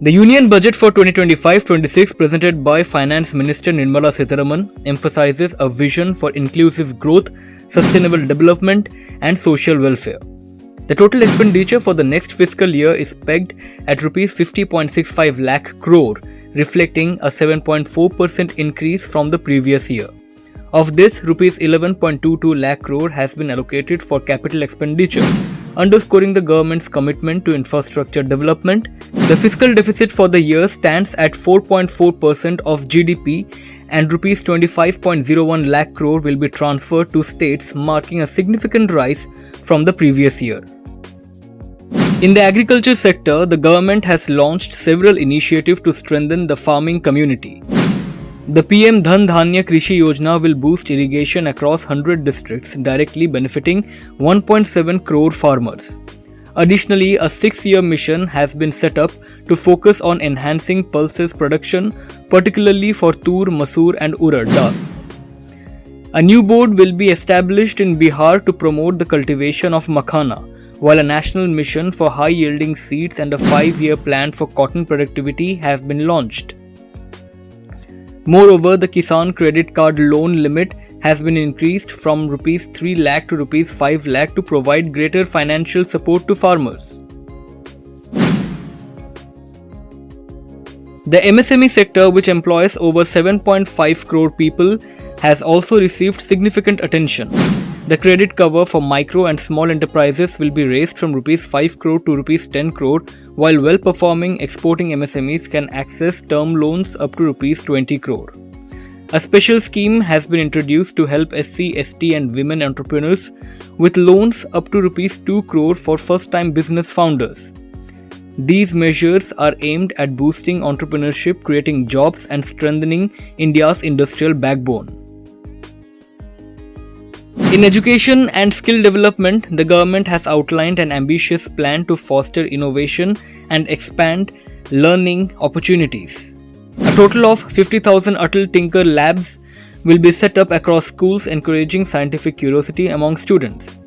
The Union Budget for 2025-26 presented by Finance Minister Nirmala Sitharaman emphasizes a vision for inclusive growth, sustainable development and social welfare. The total expenditure for the next fiscal year is pegged at Rs 50.65 lakh crore, reflecting a 7.4% increase from the previous year. Of this, Rs 11.22 lakh crore has been allocated for capital expenditure, underscoring the government's commitment to infrastructure development. The fiscal deficit for the year stands at 4.4% of GDP and Rs 25.01 lakh crore will be transferred to states, marking a significant rise from the previous year. In the agriculture sector, the government has launched several initiatives to strengthen the farming community. The PM Dhan Dhanya Krishi Yojana will boost irrigation across 100 districts, directly benefiting 1.7 crore farmers. Additionally, a 6-year mission has been set up to focus on enhancing pulses production, particularly for tur, masoor and urad dal. A new board will be established in Bihar to promote the cultivation of makhana, while a national mission for high-yielding seeds and a 5-year plan for cotton productivity have been launched. Moreover, the Kisan credit card loan limit has been increased from Rs 3 lakh to Rs 5 lakh to provide greater financial support to farmers. The MSME sector, which employs over 7.5 crore people, has also received significant attention. The credit cover for micro and small enterprises will be raised from Rs 5 crore to Rs 10 crore, while well-performing exporting MSMEs can access term loans up to Rs 20 crore. A special scheme has been introduced to help SC, ST and women entrepreneurs with loans up to Rs 2 crore for first-time business founders. These measures are aimed at boosting entrepreneurship, creating jobs and strengthening India's industrial backbone. In education and skill development, the government has outlined an ambitious plan to foster innovation and expand learning opportunities. A total of 50,000 Atal Tinker Labs will be set up across schools, encouraging scientific curiosity among students.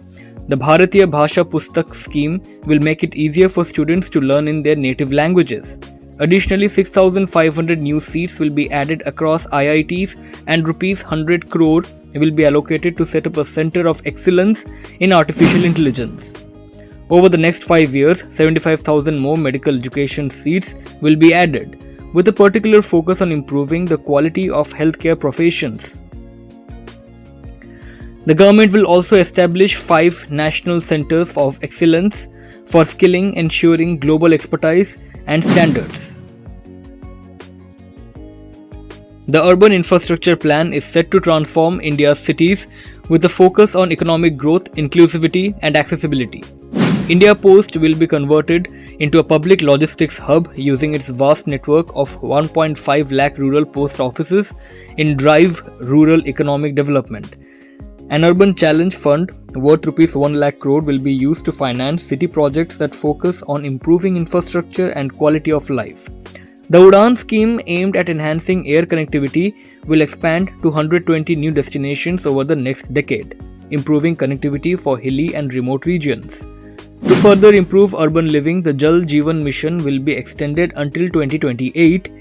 The Bharatiya Bhasha Pustak scheme will make it easier for students to learn in their native languages. Additionally, 6,500 new seats will be added across IITs and Rs 100 crore will be allocated to set up a center of excellence in artificial intelligence. Over the next 5 years, 75,000 more medical education seats will be added, with a particular focus on improving the quality of healthcare professions. The government will also establish 5 national centers of excellence for skilling, ensuring global expertise and standards. The urban infrastructure plan is set to transform India's cities with a focus on economic growth, inclusivity and accessibility. India Post will be converted into a public logistics hub using its vast network of 1.5 lakh rural post offices in Drive Rural Economic Development. An urban challenge fund worth Rs 1 lakh crore will be used to finance city projects that focus on improving infrastructure and quality of life. The Udan scheme, aimed at enhancing air connectivity, will expand to 120 new destinations over the next decade, improving connectivity for hilly and remote regions. To further improve urban living, the Jal Jeevan Mission will be extended until 2028,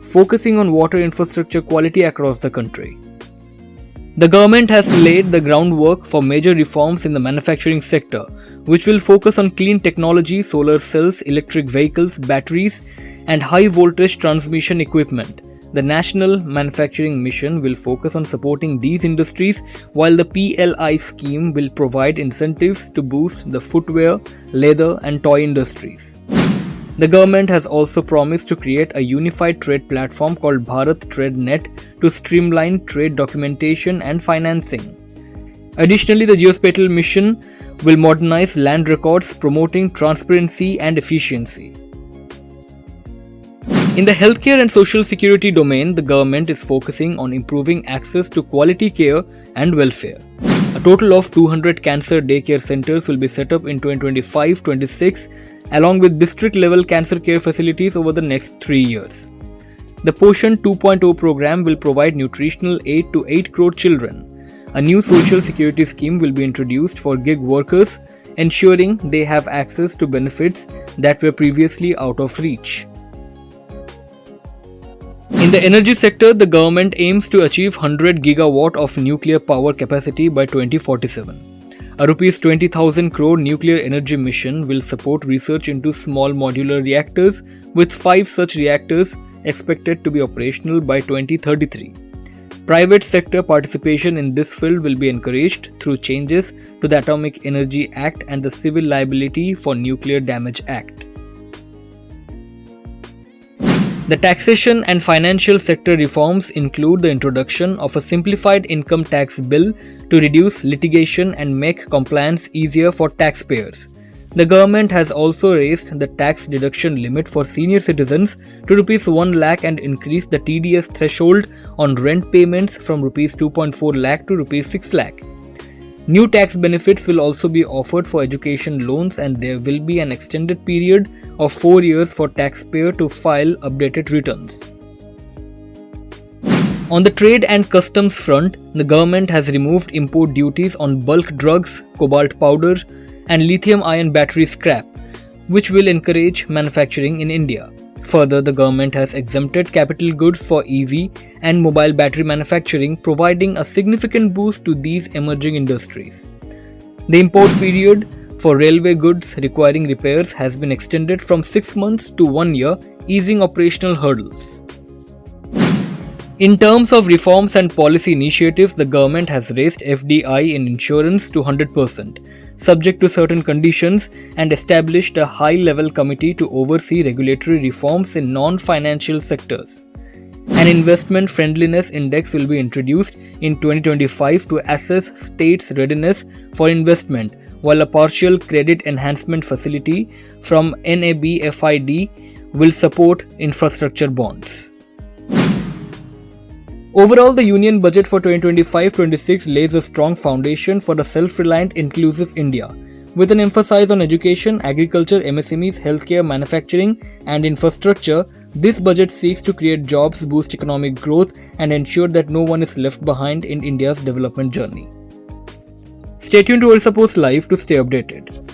focusing on water infrastructure quality across the country. The government has laid the groundwork for major reforms in the manufacturing sector, which will focus on clean technology, solar cells, electric vehicles, batteries, and high-voltage transmission equipment. The National Manufacturing Mission will focus on supporting these industries, while the PLI scheme will provide incentives to boost the footwear, leather, and toy industries. The government has also promised to create a unified trade platform called Bharat Trade Net to streamline trade documentation and financing. Additionally, the Geospatial Mission will modernize land records, promoting transparency and efficiency. In the healthcare and social security domain, the government is focusing on improving access to quality care and welfare. A total of 200 cancer daycare centers will be set up in 2025-26, along with district-level cancer care facilities over the next 3 years. The Poshan 2.0 program will provide nutritional aid to 8 crore children. A new social security scheme will be introduced for gig workers, ensuring they have access to benefits that were previously out of reach. In the energy sector, the government aims to achieve 100 gigawatt of nuclear power capacity by 2047. A Rs 20,000 crore nuclear energy mission will support research into small modular reactors, with 5 such reactors expected to be operational by 2033. Private sector participation in this field will be encouraged through changes to the Atomic Energy Act and the Civil Liability for Nuclear Damage Act. The taxation and financial sector reforms include the introduction of a simplified income tax bill to reduce litigation and make compliance easier for taxpayers. The government has also raised the tax deduction limit for senior citizens to Rs 1 lakh and increased the TDS threshold on rent payments from Rs 2.4 lakh to Rs 6 lakh. New tax benefits will also be offered for education loans, and there will be an extended period of 4 years for taxpayer to file updated returns. On the trade and customs front, the government has removed import duties on bulk drugs, cobalt powder, and lithium-ion battery scrap, which will encourage manufacturing in India. Further, the government has exempted capital goods for EV and mobile battery manufacturing, providing a significant boost to these emerging industries. The import period for railway goods requiring repairs has been extended from 6 months to 1 year, easing operational hurdles. In terms of reforms and policy initiatives, the government has raised FDI in insurance to 100%, subject to certain conditions, and established a high-level committee to oversee regulatory reforms in non-financial sectors. An investment friendliness index will be introduced in 2025 to assess states' readiness for investment, while a partial credit enhancement facility from NABFID will support infrastructure bonds. Overall, the Union Budget for 2025-26 lays a strong foundation for a self-reliant, inclusive India. With an emphasis on education, agriculture, MSMEs, healthcare, manufacturing, and infrastructure, this budget seeks to create jobs, boost economic growth, and ensure that no one is left behind in India's development journey. Stay tuned to Orissapost Live to stay updated.